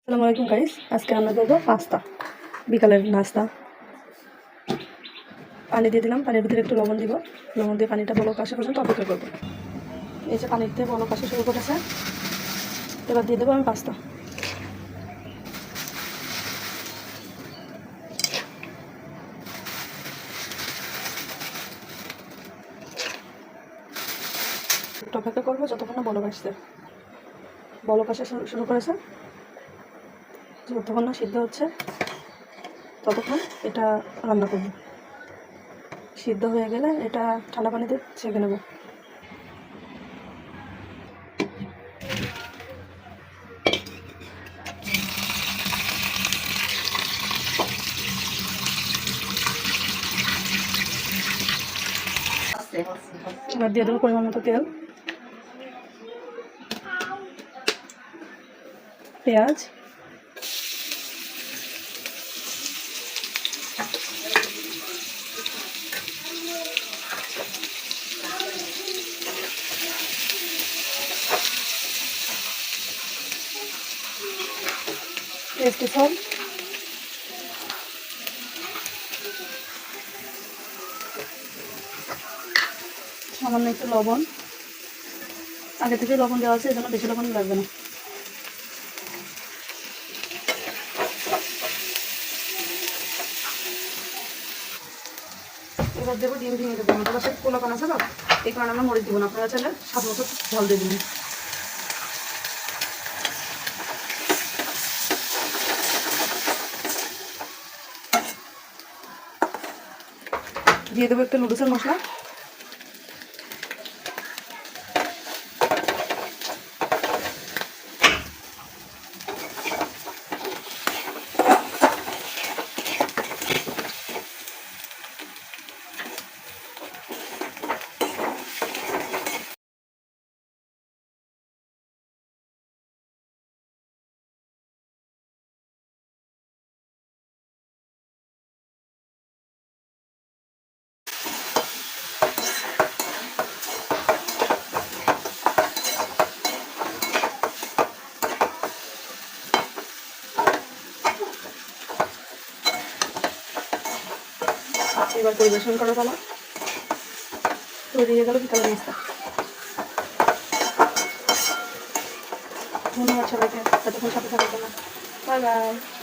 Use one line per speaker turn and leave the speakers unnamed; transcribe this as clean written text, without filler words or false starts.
আসসালামু আলাইকুম গাইস, আজকে আমরা করবো পাস্তা। বিকালের নাস্তা। পানি দিয়ে দিলাম, পানির ভিতরে একটু লবণ দিব। লবণ দিয়ে পানিটা বলক আসা পর্যন্ত অপেক্ষা করবো। এই যে পানিতে বলক আসা শুরু করেছে, এবার দিয়ে দেবো আমি পাস্তা। একটু অপেক্ষা করবো যতক্ষণ না বলক আসছে। বলক আসা শুরু করেছে, যতক্ষণ না সিদ্ধ হচ্ছে ততক্ষণ এটা রান্না করবো। সিদ্ধ হয়ে গেলে এটা ঠান্ডা পানিতে ছেঁকে নেব। এবার দিয়ে দেবো পরিমাণ মতো তেল, পেঁয়াজ, টেস্টি সল্ট, সামান্য একটু লবণ। আগে থেকে লবণ দেওয়া আছে, এই জন্য বেশি লবণ লাগবে না। এবার দেবো ডিম ভেঙে দেবো। আমাদের বাসায় পোলাপান আছে না, এই কারণে আমরা মরিচ দেবো না। আপনারা চাইলে স্বাদ মতো জল দিয়ে দেবেন। দিয়ে দেবো একটু নুডলসের মশলা, এবার পরিবেশন করার পালা। তৈরি হয়ে গেল বিকালের নাস্তা। ধন্যবাদ সবাইকে এতক্ষণ সাথে থাকার জন্য। Bye bye.